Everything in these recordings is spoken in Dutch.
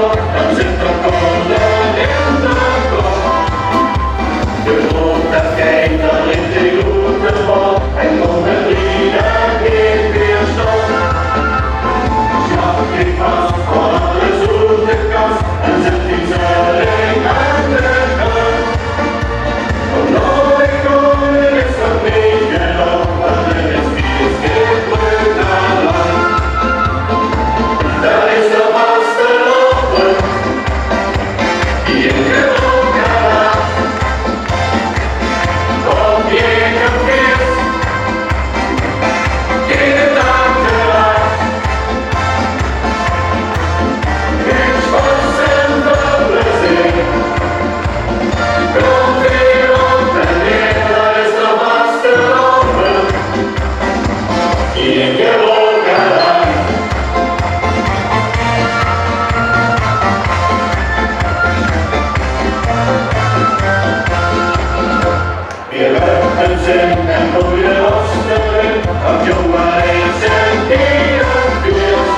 nog, dan zit er kolen in de kop. De rood dat kijkt, dan ligt de groente vol en komt het ieder keer weer stop. Schat ik vast voor alle zoete kast en zet die zelling aan de kant. Oh nooit kolen is dat niet genoeg, want er is vier schipbreuk naar land. Daar is de vaste lopen, die in gewoon gaat. Op je vis, in het dag te laat. Met Spaans en verplezier, komt weer op en neer, daar is de vaste lopen, die in gewoon gaat. Weer uit een zin en goede rosteren, want jongen is een dierenvis.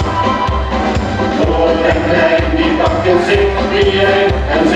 Groot en klein, die pakt in zich die een en